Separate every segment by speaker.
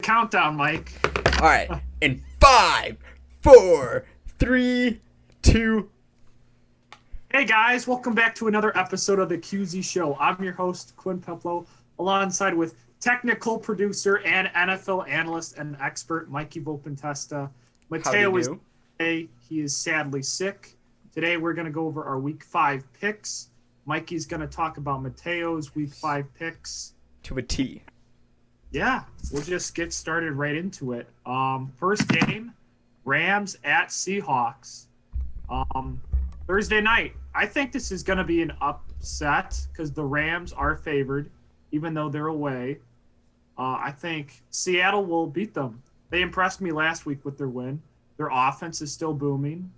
Speaker 1: Countdown, Mike.
Speaker 2: All right. In 5, 4, 3, 2.
Speaker 1: Hey guys, welcome back to another episode of the QZ Show. I'm your host, Quinn Peplo, alongside with technical producer and NFL analyst and expert, Mikey Volpentesta. Matteo is today. He is sadly sick. Today we're going to go over our Week 5 picks. Mikey's going to talk about Matteo's Week 5 picks.
Speaker 2: To a T.
Speaker 1: Yeah, we'll just get started right into it. First game, Rams at Seahawks. Thursday night. I think this is going to be an upset because the Rams are favored, even though they're away. I think Seattle will beat them. They impressed me last week with their win. Their offense is still booming.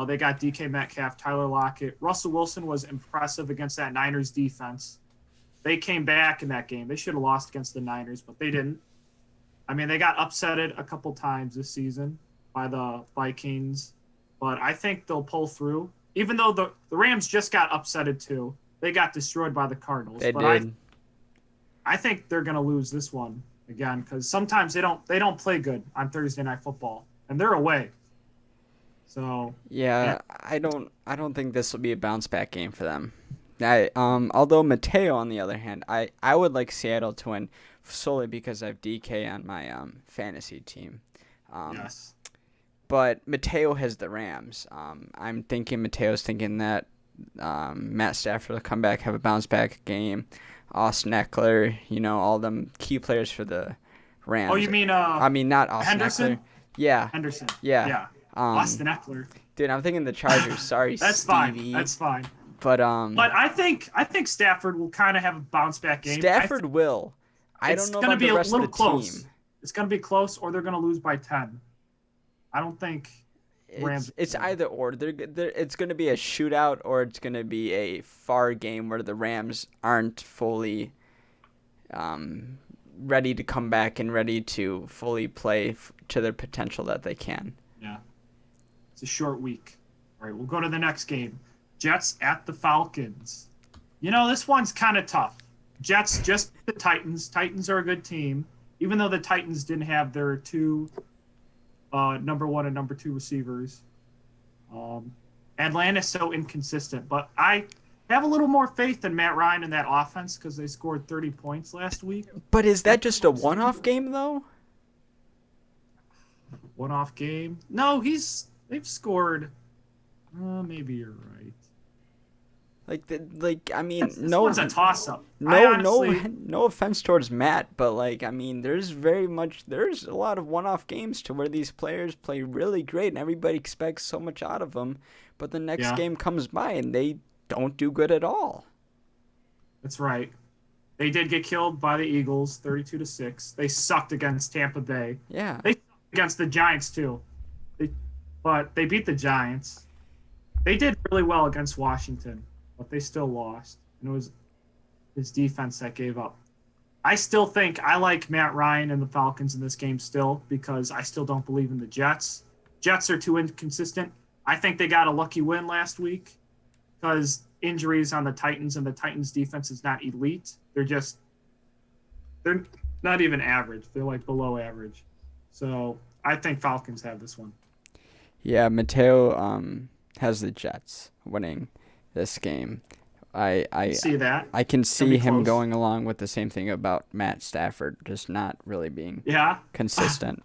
Speaker 1: They got DK Metcalf, Tyler Lockett. Russell Wilson was impressive against that Niners defense. They came back in that game. They should have lost against the Niners, but they didn't. I mean, they got upsetted a couple times this season by the Vikings, but I think they'll pull through. Even though the Rams just got upsetted too. They got destroyed by the Cardinals.
Speaker 2: They did.
Speaker 1: I think they're going to lose this one again because sometimes they don't play good on Thursday Night Football, and they're away. So
Speaker 2: yeah. I don't think this will be a bounce back game for them. Although Matteo, on the other hand, I would like Seattle to win solely because I have DK on my fantasy team.
Speaker 1: Yes.
Speaker 2: But Matteo has the Rams. I'm thinking Mateo's thinking that Matt Stafford will come back, have a bounce back game. Austin Eckler, all them key players for the Rams.
Speaker 1: Oh, you mean
Speaker 2: I mean not Austin
Speaker 1: Henderson?
Speaker 2: Eckler. Yeah.
Speaker 1: Henderson.
Speaker 2: Yeah.
Speaker 1: Austin Eckler.
Speaker 2: Dude, I'm thinking the Chargers. Sorry,
Speaker 1: That's
Speaker 2: Stevie.
Speaker 1: fine. That's fine.
Speaker 2: But
Speaker 1: I think Stafford will kind of have a bounce back game.
Speaker 2: Stafford will. I don't know about the rest of the
Speaker 1: close.
Speaker 2: team.
Speaker 1: It's going to be close, or they're going to lose by 10. I don't think Rams.
Speaker 2: It's either or. It's going to be a shootout, or it's going to be a far game where the Rams aren't fully ready to come back and ready to fully play to their potential that they can.
Speaker 1: Yeah. It's a short week. All right, we'll go to the next game. Jets at the Falcons. This one's kind of tough. Jets just the Titans. Titans are a good team, even though the Titans didn't have their two number 1 and number 2 receivers. Atlanta's so inconsistent, but I have a little more faith in Matt Ryan in that offense because they scored 30 points last week.
Speaker 2: But is that just a one-off game, though?
Speaker 1: One-off game? No, they've scored. Maybe you're right.
Speaker 2: This
Speaker 1: one's a toss-up.
Speaker 2: No offense towards Matt, but there's a lot of one-off games to where these players play really great and everybody expects so much out of them, but the next game comes by and they don't do good at all.
Speaker 1: That's right. They did get killed by the Eagles, 32-6. They sucked against Tampa Bay.
Speaker 2: Yeah.
Speaker 1: They sucked against the Giants too. But they beat the Giants. They did really well against Washington, but they still lost. And it was his defense that gave up. I still think I like Matt Ryan and the Falcons in this game still because I still don't believe in the Jets. Jets are too inconsistent. I think they got a lucky win last week because injuries on the Titans and the Titans defense is not elite. They're not even average. They're below average. So I think Falcons have this one.
Speaker 2: Yeah, Matteo has the Jets winning this game. I
Speaker 1: see that.
Speaker 2: I can see him going along with the same thing about Matt Stafford, just not really being consistent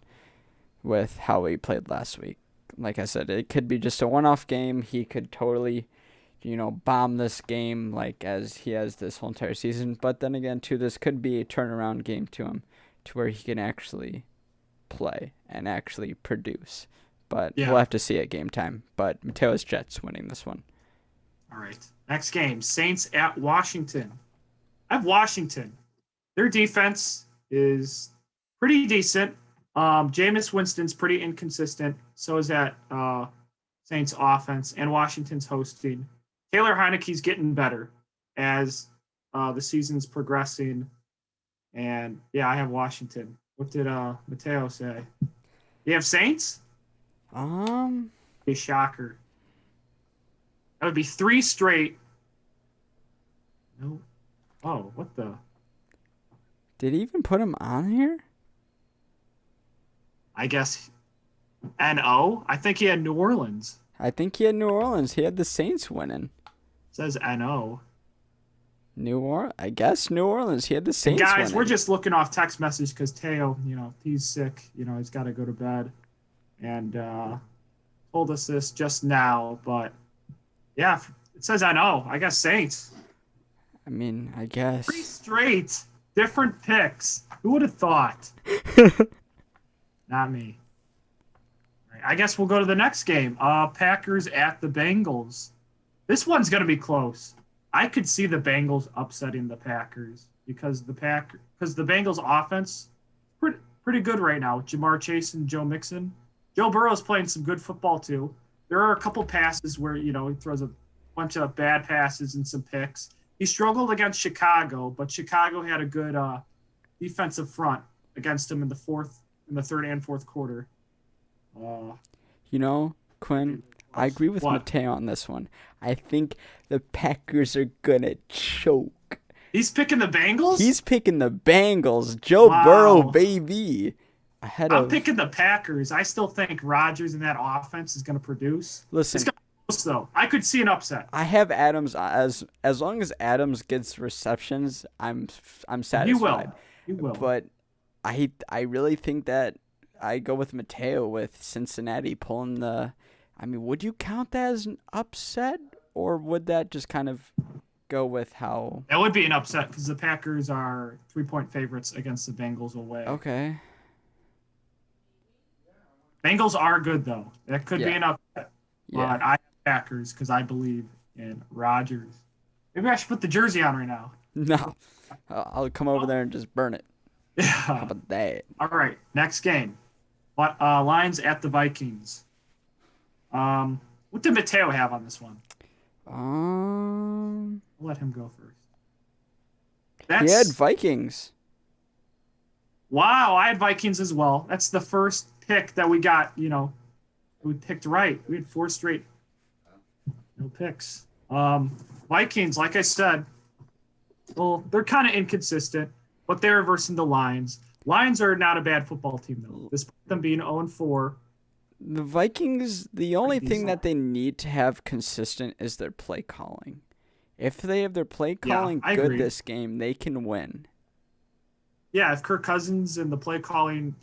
Speaker 2: with how he played last week. Like I said, it could be just a one-off game. He could totally, bomb this game as he has this whole entire season. But then again, too, this could be a turnaround game to him to where he can actually play and actually produce. But we'll have to see at game time. But Mateo's Jets winning this one.
Speaker 1: All right. Next game, Saints at Washington. I have Washington. Their defense is pretty decent. Jameis Winston's pretty inconsistent. So is that Saints offense. And Washington's hosting. Taylor Heineke's getting better as the season's progressing. And, I have Washington. What did Matteo say? You have Saints? A shocker. That would be 3 straight. No. Oh, what the?
Speaker 2: Did he even put him on here?
Speaker 1: I guess NO. I think he had New Orleans.
Speaker 2: I think he had New Orleans. He had the Saints winning.
Speaker 1: It says NO.
Speaker 2: I guess New Orleans. He had the Saints
Speaker 1: guys,
Speaker 2: winning.
Speaker 1: We're just looking off text message because Teo, he's sick. He's got to go to bed. And told us this just now. But, yeah, it says NO. I guess Saints.
Speaker 2: I mean, I guess.
Speaker 1: 3 straight different picks. Who would have thought? Not me. All right, I guess we'll go to the next game. Packers at the Bengals. This one's going to be close. I could see the Bengals upsetting the Packers because the Bengals offense pretty good right now with Jamar Chase and Joe Mixon. Joe Burrow's playing some good football too. There are a couple passes where he throws a bunch of bad passes and some picks. He struggled against Chicago, but Chicago had a good defensive front against him in the third and fourth quarter.
Speaker 2: Quinn, I agree with Matteo on this one. I think the Packers are gonna choke.
Speaker 1: He's picking the Bengals?
Speaker 2: He's picking the Bengals. Joe Burrow, baby.
Speaker 1: I'm picking the Packers. I still think Rodgers and that offense is going to produce.
Speaker 2: Listen,
Speaker 1: it's gonna be close, though. I could see an upset.
Speaker 2: I have Adams as long as Adams gets receptions, I'm satisfied.
Speaker 1: He will.
Speaker 2: But I really think that I go with Matteo with Cincinnati pulling the. I mean, would you count that as an upset, or would that just kind of go with how?
Speaker 1: It would be an upset because the Packers are 3-point favorites against the Bengals away.
Speaker 2: Okay.
Speaker 1: Bengals are good, though. That could be an upset.
Speaker 2: Yeah.
Speaker 1: But I have Packers because I believe in Rodgers. Maybe I should put the jersey on right now.
Speaker 2: No. I'll come over there and just burn it.
Speaker 1: Yeah.
Speaker 2: How about that?
Speaker 1: All right. Next game. Lions at the Vikings. What did Matteo have on this one?
Speaker 2: I'll
Speaker 1: let him go first.
Speaker 2: He had Vikings.
Speaker 1: Wow, I had Vikings as well. That's the first pick that we got, we picked right. We had 4 straight no picks. Vikings, like I said, well, they're kind of inconsistent, but they're versing the Lions. Lions are not a bad football team, though, despite them being 0-4.
Speaker 2: The Vikings, the only thing that they need to have consistent is their play calling. If they have their play calling good this game, they can win.
Speaker 1: Yeah, if Kirk Cousins and the play calling,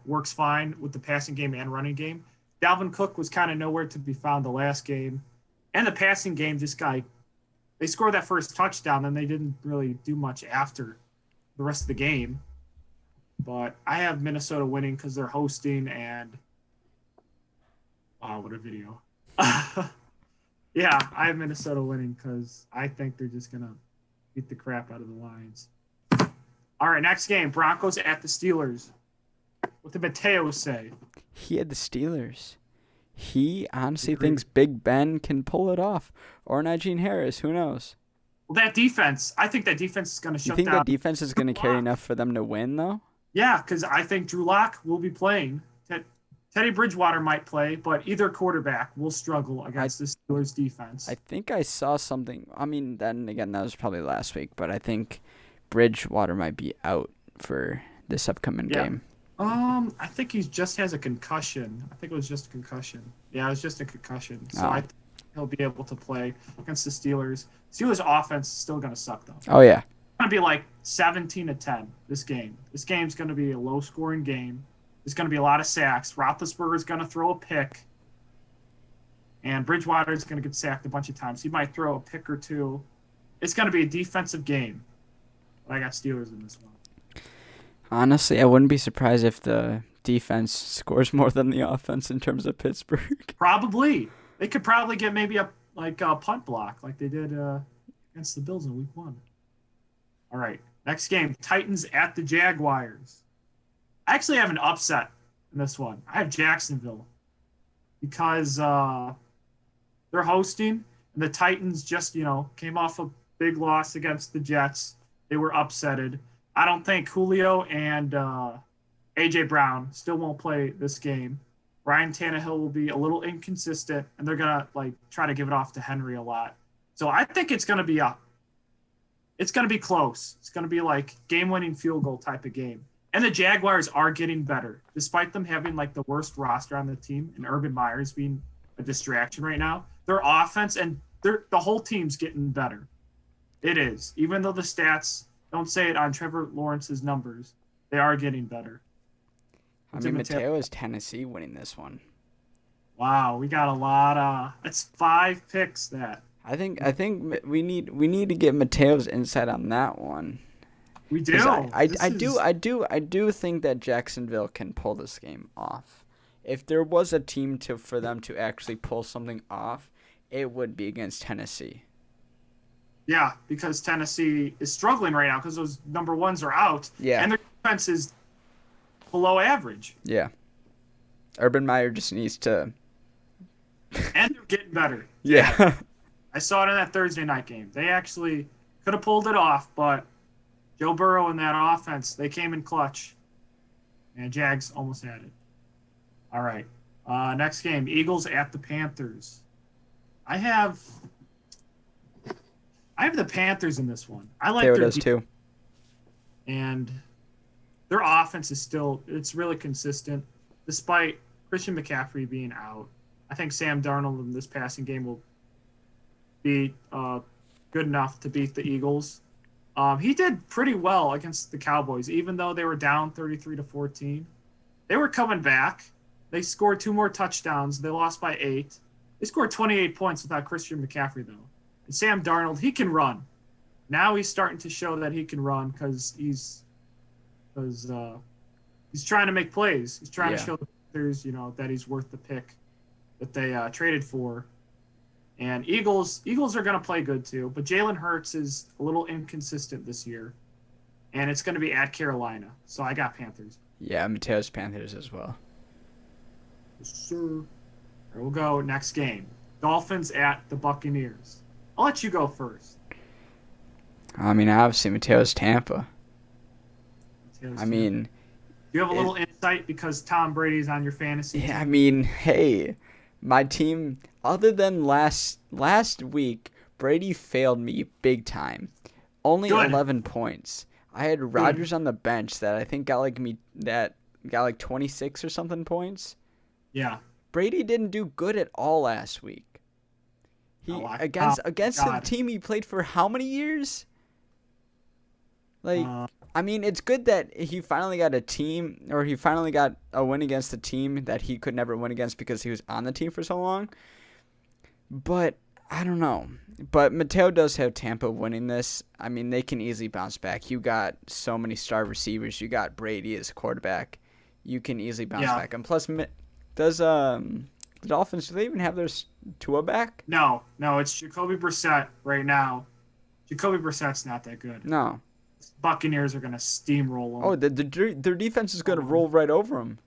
Speaker 1: works fine with the passing game and running game. Dalvin Cook was kind of nowhere to be found the last game. And the passing game, they scored that first touchdown, and they didn't really do much after the rest of the game. But I have Minnesota winning because they're hosting and wow, what a video. Yeah, I have Minnesota winning because I think they're just going to beat the crap out of the Lions. All right, next game, Broncos at the Steelers. What did Matteo say?
Speaker 2: He had the Steelers. He honestly thinks Big Ben can pull it off. Or Najee Harris, who knows?
Speaker 1: Well, that defense, I think that defense is going to shut down.
Speaker 2: You think that defense is going to carry enough for them to win, though?
Speaker 1: Yeah, because I think Drew Lock will be playing. Teddy Bridgewater might play, but either quarterback will struggle against the Steelers' defense.
Speaker 2: I think I saw something. I mean, then again, that was probably last week, but I think Bridgewater might be out for this upcoming game.
Speaker 1: I think he just has a concussion. I think it was just a concussion. Yeah, it was just a concussion. So I think he'll be able to play against the Steelers. Steelers' offense is still going to suck, though.
Speaker 2: Oh, yeah.
Speaker 1: It's going to be like 17-10 this game. This game's going to be a low-scoring game. There's going to be a lot of sacks. Roethlisberger's going to throw a pick. And Bridgewater's going to get sacked a bunch of times. He might throw a pick or two. It's going to be a defensive game. But I got Steelers in this one.
Speaker 2: Honestly, I wouldn't be surprised if the defense scores more than the offense in terms of Pittsburgh.
Speaker 1: Probably. They could probably get maybe a punt block like they did against the Bills in Week 1. All right, next game, Titans at the Jaguars. I actually have an upset in this one. I have Jacksonville because they're hosting, and the Titans just, came off a big loss against the Jets. They were upsetted. I don't think Julio and A.J. Brown still won't play this game. Ryan Tannehill will be a little inconsistent, and they're going to try to give it off to Henry a lot. So I think it's going to be close. It's going to be like game-winning field goal type of game. And the Jaguars are getting better, despite them having like the worst roster on the team and Urban Meyer's being a distraction right now. Their offense and the whole team's getting better. It is. Even though the stats don't say it on Trevor Lawrence's numbers, they are getting better.
Speaker 2: I mean, Matteo is Tennessee winning this one.
Speaker 1: Wow, we got a lot of. It's 5 picks that.
Speaker 2: I think we need to get Mateo's insight on that one.
Speaker 1: We do.
Speaker 2: I do think that Jacksonville can pull this game off. If there was a team for them to actually pull something off, it would be against Tennessee.
Speaker 1: Yeah, because Tennessee is struggling right now because those number ones are out.
Speaker 2: Yeah.
Speaker 1: And their defense is below average.
Speaker 2: Yeah. Urban Meyer just needs to.
Speaker 1: And they're getting better.
Speaker 2: Yeah.
Speaker 1: I saw it in that Thursday night game. They actually could have pulled it off, but Joe Burrow and that offense, they came in clutch. And Jags almost had it. All right. Next game, Eagles at the Panthers. I have the Panthers in this one. I like
Speaker 2: their
Speaker 1: their
Speaker 2: defense too.
Speaker 1: And their offense is it's really consistent, despite Christian McCaffrey being out. I think Sam Darnold in this passing game will be good enough to beat the Eagles. He did pretty well against the Cowboys, even though they were down 33-14. They were coming back. They scored 2 more touchdowns. They lost by 8. They scored 28 points without Christian McCaffrey, though. And Sam Darnold, he can run. Now he's starting to show that he can run because he's trying to make plays. He's trying to show the Panthers, that he's worth the pick that they traded for. And Eagles are going to play good too, but Jalen Hurts is a little inconsistent this year, and it's going to be at Carolina. So I got Panthers.
Speaker 2: Yeah, Mateo's Panthers as well.
Speaker 1: Yes, sir. We'll go next game. Dolphins at the Buccaneers. I'll let you go first.
Speaker 2: I mean, obviously Mateo's Tampa.
Speaker 1: Do you have a little insight because Tom Brady's on your fantasy team?
Speaker 2: Yeah, I mean, hey, my team, other than last week, Brady failed me big time. Only 11 points. I had Rodgers on the bench that I think got like 26 or something points.
Speaker 1: Yeah.
Speaker 2: Brady didn't do good at all last week. Against the team he played for how many years? I mean, it's good that he finally got a win against the team that he could never win against because he was on the team for so long. But I don't know. But Matteo does have Tampa winning this. I mean, they can easily bounce back. You got so many star receivers. You got Brady as quarterback. You can easily bounce back. And plus, does the Dolphins, do they even have their Tua back?
Speaker 1: No, it's Jacoby Brissett right now. Jacoby Brissett's not that good.
Speaker 2: No.
Speaker 1: Buccaneers are going to steamroll them.
Speaker 2: Oh, their defense is going to roll right over them.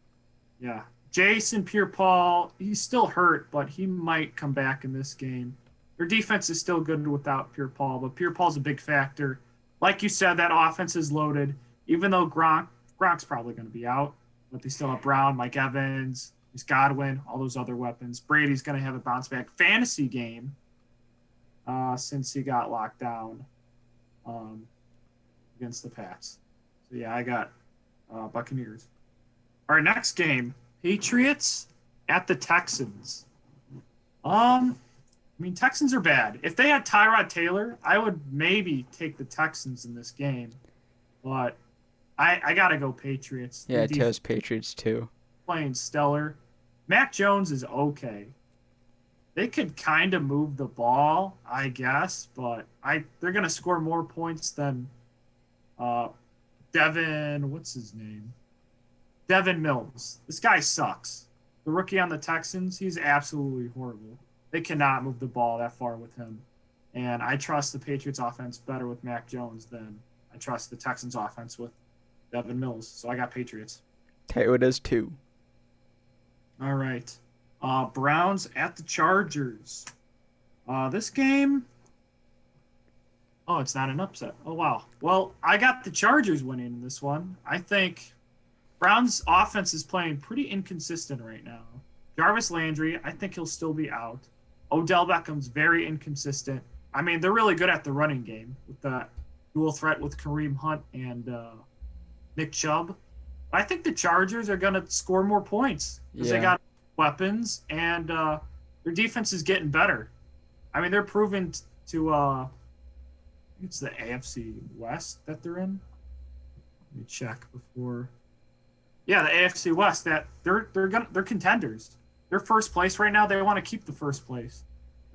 Speaker 1: Yeah. Jason Pierre-Paul, he's still hurt, but he might come back in this game. Their defense is still good without Pierre-Paul, but Pierre-Paul's a big factor. Like you said, that offense is loaded. Even though Gronk's probably going to be out, but they still have Brown, Mike Evans, there's Godwin, all those other weapons. Brady's going to have a bounce-back fantasy game since he got locked down against the Pats. So, yeah, I got Buccaneers. Our next game, Patriots at the Texans. Texans are bad. If they had Tyrod Taylor, I would maybe take the Texans in this game. But I got to go Patriots.
Speaker 2: Yeah, it goes Patriots too.
Speaker 1: Playing stellar. Mac Jones is okay. They could kind of move the ball, I guess, but they're going to score more points than Devin, what's his name? Devin Mills. This guy sucks. The rookie on the Texans, he's absolutely horrible. They cannot move the ball that far with him. And I trust the Patriots offense better with Mac Jones than I trust the Texans offense with Devin Mills. So I got Patriots.
Speaker 2: Teo does too.
Speaker 1: All right. Browns at the Chargers. This game... Oh, it's not an upset. Oh, wow. Well, I got the Chargers winning in this one. I think Browns' offense is playing pretty inconsistent right now. Jarvis Landry, I think he'll still be out. Odell Beckham's very inconsistent. I mean, they're really good at the running game with the dual threat with Kareem Hunt and Nick Chubb. I think the Chargers are going to score more points because they got weapons and their defense is getting better. I mean, they're proving to it's the AFC West that they're in. Let me check before. Yeah, the AFC West that they're contenders. They're first place right now. They want to keep the first place.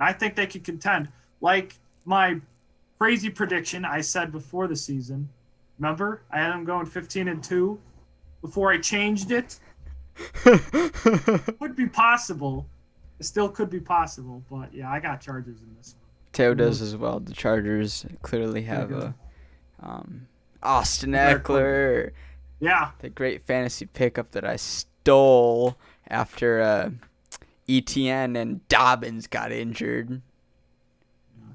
Speaker 1: And I think they could contend. Like my crazy prediction I said before the season. Remember? I had them going 15-2 before I changed it. Could be possible. It still could be possible, but yeah, I got Chargers in this one.
Speaker 2: Matteo does as well. The Chargers clearly have a Austin Eckler.
Speaker 1: Yeah.
Speaker 2: The great fantasy pickup that I stole after ETN and Dobbins got injured.
Speaker 1: Yeah.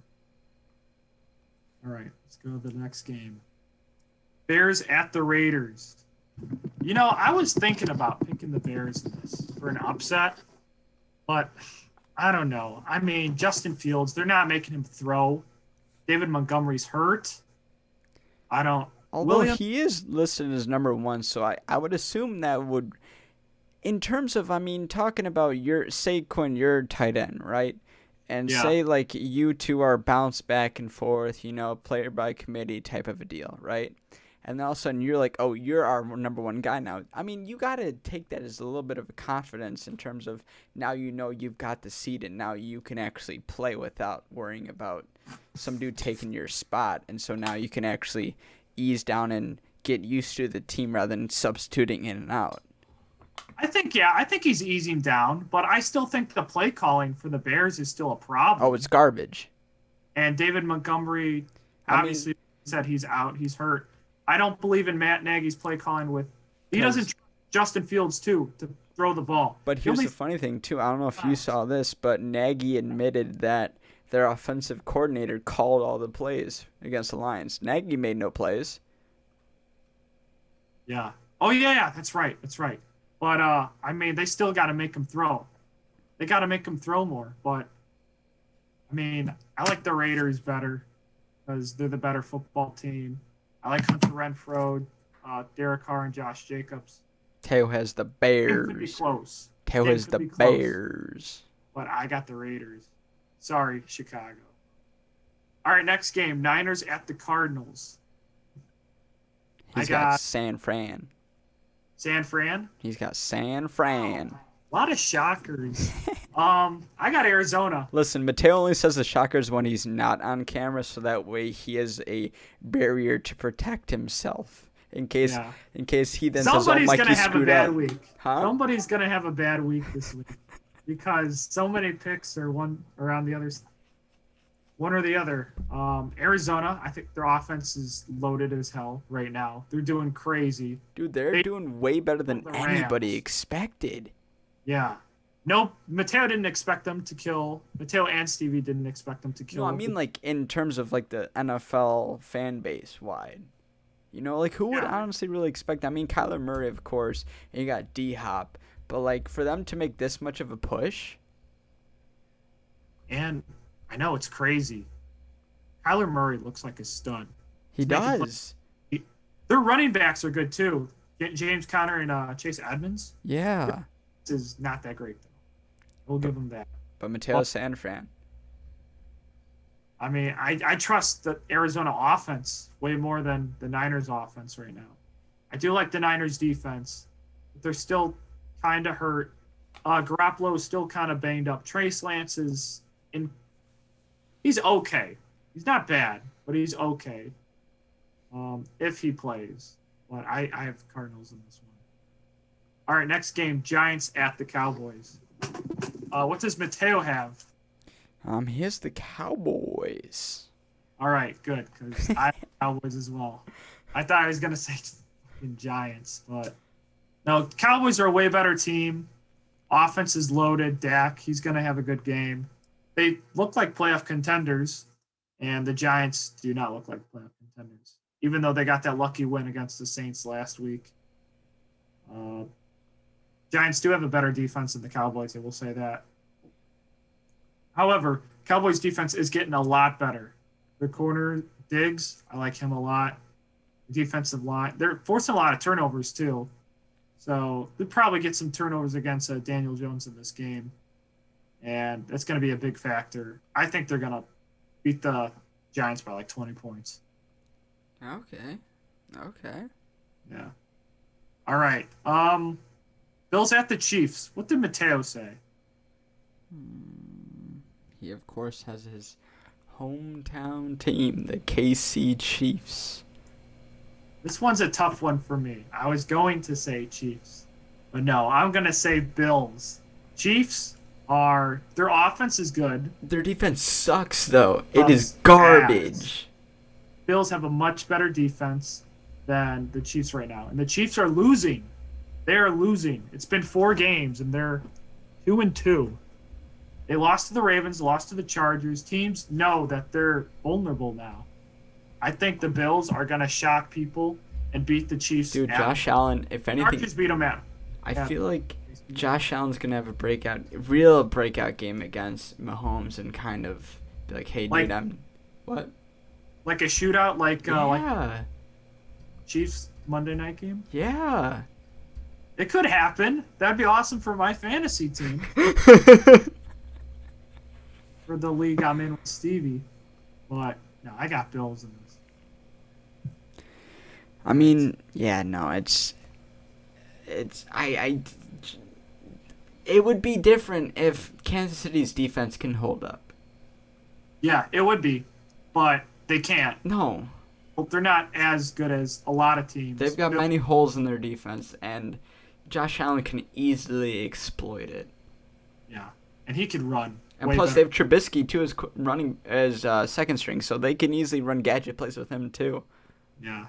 Speaker 1: All right, let's go to the next game. Bears at the Raiders. You know, I was thinking about picking the Bears in this for an upset, but I don't know. I mean, Justin Fields, they're not making him throw. David Montgomery's hurt.
Speaker 2: Although he is listed as number 1, so I would assume that would, in terms of, I mean, talking about Quinn, your tight end, right? And say, like, you two are bounced back and forth, you know, player by committee type of a deal, right? And then all of a sudden you're like, oh, you're our number 1 guy now. I mean, you got to take that as a little bit of a confidence in terms of now you know you've got the seat and now you can actually play without worrying about some dude taking your spot. And so now you can actually ease down and get used to the team rather than substituting in and out.
Speaker 1: I think he's easing down, but I still think the play calling for the Bears is still a problem.
Speaker 2: Oh, it's garbage.
Speaker 1: And David Montgomery obviously said he's out, he's hurt. I don't believe in Matt Nagy's play calling he doesn't trust Justin Fields too to throw the ball.
Speaker 2: But here's the funny thing too. I don't know if you saw this, but Nagy admitted that their offensive coordinator called all the plays against the Lions. Nagy made no plays.
Speaker 1: Yeah. Oh yeah, that's right. But I mean, they still got to make him throw. They got to make him throw more. But I mean, I like the Raiders better because they're the better football team. I like Hunter Renfrow, Derek Carr, and Josh Jacobs.
Speaker 2: Teo has the Bears.
Speaker 1: It could be close.
Speaker 2: Teo has the Bears.
Speaker 1: But I got the Raiders. Sorry, Chicago. All right, next game. Niners at the Cardinals.
Speaker 2: He's got San Fran.
Speaker 1: San Fran?
Speaker 2: He's got San Fran.
Speaker 1: A lot of shockers. I got Arizona.
Speaker 2: Listen, Matteo only says the shockers when he's not on camera, so that way he has a barrier to protect himself in case he then says, "Oh, Mikey screwed up."
Speaker 1: Somebody's gonna have a bad week this week because so many picks are one or the other. Arizona, I think their offense is loaded as hell right now. They're doing crazy.
Speaker 2: Dude, they're doing way better than anybody expected.
Speaker 1: Yeah. No, Matteo didn't expect them to kill. Matteo and Stevie didn't expect them to kill.
Speaker 2: No, I mean, like, in terms of, like, the NFL fan base wide. You know, like, who would honestly really expect? I mean, Kyler Murray, of course, and you got D-Hop. But, like, for them to make this much of a push?
Speaker 1: And I know, it's crazy. Kyler Murray looks like a stud.
Speaker 2: He does.
Speaker 1: Their running backs are good, too. James Conner and Chase Edmonds.
Speaker 2: Yeah.
Speaker 1: This is not that great, though. We'll give them that.
Speaker 2: But Matteo San Fran.
Speaker 1: I mean, I trust the Arizona offense way more than the Niners offense right now. I do like the Niners defense, but they're still kind of hurt. Garoppolo is still kind of banged up. Trace Lance is he's okay. He's not bad, but he's okay if he plays. But I have Cardinals in this one. All right, next game, Giants at the Cowboys. What does Matteo have?
Speaker 2: He has the Cowboys.
Speaker 1: All right, good, because I have Cowboys as well. I thought I was going to say Giants, but no, Cowboys are a way better team. Offense is loaded. Dak, he's going to have a good game. They look like playoff contenders, and the Giants do not look like playoff contenders, even though they got that lucky win against the Saints last week. Giants do have a better defense than the Cowboys, I will say that. However, Cowboys defense is getting a lot better. Their corner, Diggs, I like him a lot. The defensive line, they're forcing a lot of turnovers too. So they'll probably get some turnovers against Daniel Jones in this game. And that's going to be a big factor. I think they're going to beat the Giants by like 20 points.
Speaker 2: Okay.
Speaker 1: Yeah. All right. Bills at the Chiefs. What did Matteo say?
Speaker 2: He, of course, has his hometown team, the KC Chiefs.
Speaker 1: This one's a tough one for me. I was going to say Chiefs, but no, I'm going to say Bills. Chiefs their offense is good.
Speaker 2: Their defense sucks, though. It is garbage.
Speaker 1: Bills have a much better defense than the Chiefs right now, and the Chiefs are losing. They are losing. It's been 4 games, and they're 2-2. They lost to the Ravens, lost to the Chargers. Teams know that they're vulnerable now. I think the Bills are going to shock people and beat the Chiefs.
Speaker 2: Dude, Josh Allen, if anything...
Speaker 1: Chargers beat them out.
Speaker 2: I feel like Josh Allen's going to have a real breakout game against Mahomes and kind of be like, hey, dude, what?
Speaker 1: Like a shootout? Like
Speaker 2: yeah.
Speaker 1: Chiefs Monday night game?
Speaker 2: Yeah.
Speaker 1: It could happen. That'd be awesome for my fantasy team. For the league I'm in with Stevie. But, no, I got Bills in this.
Speaker 2: I mean, yeah, no, it would be different if Kansas City's defense can hold up.
Speaker 1: Yeah, it would be, but they can't.
Speaker 2: No.
Speaker 1: They're not as good as a lot of teams.
Speaker 2: They've got many holes in their defense, and Josh Allen can easily exploit it.
Speaker 1: Yeah, and he can run.
Speaker 2: And plus, they have Trubisky, too, as second string, so they can easily run gadget plays with him, too.
Speaker 1: Yeah.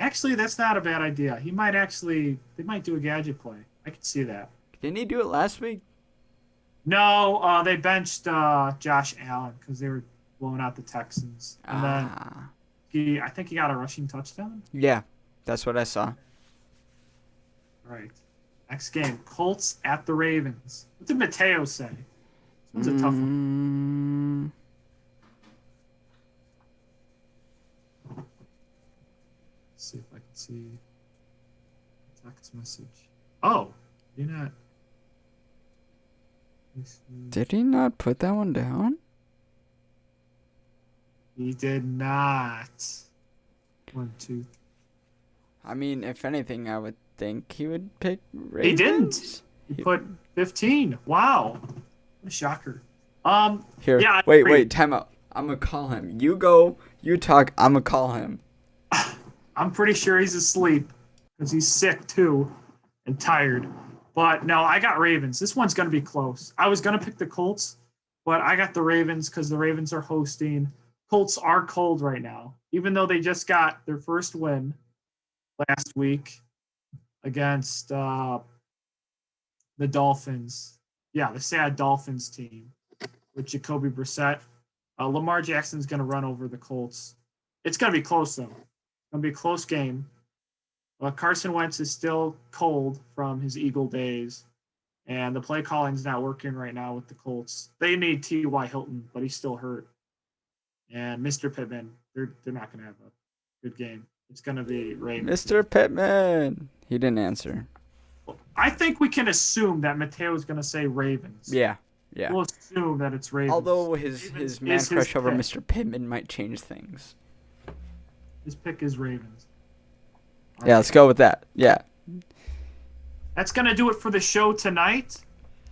Speaker 1: Actually, that's not a bad idea. They might do a gadget play. I could see that.
Speaker 2: Didn't he do it last week?
Speaker 1: No, they benched Josh Allen because they were blowing out the Texans. And then I think he got a rushing touchdown.
Speaker 2: Yeah, that's what I saw.
Speaker 1: All right. Next game, Colts at the Ravens. What did Matteo say? This one's a tough one. Let's see if I can see text message. Oh, you're not.
Speaker 2: Did he not put that one down?
Speaker 1: He did not. 1, 2.
Speaker 2: I mean, if anything, I would think he would pick Ravens.
Speaker 1: He didn't. He put 15. Wow. What a shocker.
Speaker 2: Here.
Speaker 1: Yeah,
Speaker 2: wait, time out. I'm going to call him. You go, you talk, I'm going to call him.
Speaker 1: I'm pretty sure he's asleep because he's sick too and tired. But no, I got Ravens. This one's going to be close. I was going to pick the Colts, but I got the Ravens because the Ravens are hosting. Colts are cold right now, even though they just got their first win last week against the Dolphins. Yeah, the sad Dolphins team with Jacoby Brissett. Lamar Jackson's going to run over the Colts. It's going to be close, though. It's going to be a close game. Carson Wentz is still cold from his Eagle days, and the play calling's not working right now with the Colts. They need T.Y. Hilton, but he's still hurt. And Mr. Pittman, they're not going to have a good game. It's going to be Ravens.
Speaker 2: Mr. Pittman. He didn't answer.
Speaker 1: I think we can assume that Matteo is going to say Ravens.
Speaker 2: Yeah.
Speaker 1: We'll assume that it's Ravens.
Speaker 2: Although his man crush over Mr. Pittman might change things.
Speaker 1: His pick is Ravens.
Speaker 2: Yeah, let's go with that. Yeah.
Speaker 1: That's going to do it for the show tonight.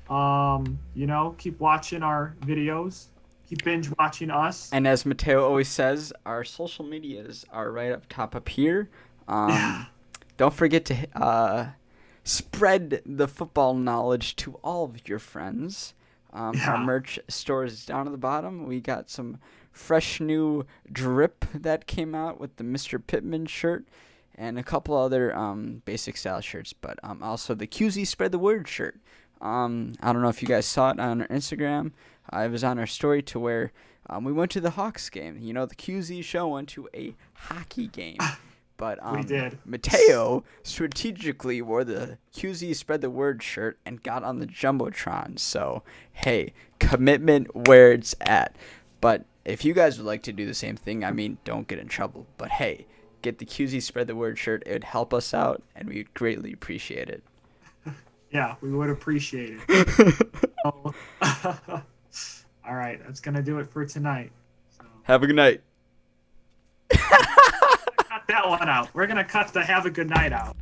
Speaker 1: Keep watching our videos. Keep binge watching us.
Speaker 2: And as Matteo always says, our social medias are right up top up here. Don't forget to spread the football knowledge to all of your friends. Our merch store is down at the bottom. We got some fresh new drip that came out with the Mr. Pittman shirt and a couple other basic style shirts, but also the QZ Spread the Word shirt. I don't know if you guys saw it on our Instagram. It was on our story to where we went to the Hawks game. The QZ show went to a hockey game. But
Speaker 1: we did.
Speaker 2: Matteo strategically wore the QZ Spread the Word shirt and got on the Jumbotron. So, hey, commitment where it's at. But if you guys would like to do the same thing, don't get in trouble. But, hey, get the QZ Spread the Word shirt. It would help us out, and we'd greatly appreciate it.
Speaker 1: Yeah, we would appreciate it. All right, that's going to do it for tonight. So.
Speaker 2: Have a good night.
Speaker 1: Cut that one out. We're going to cut the have a good night out.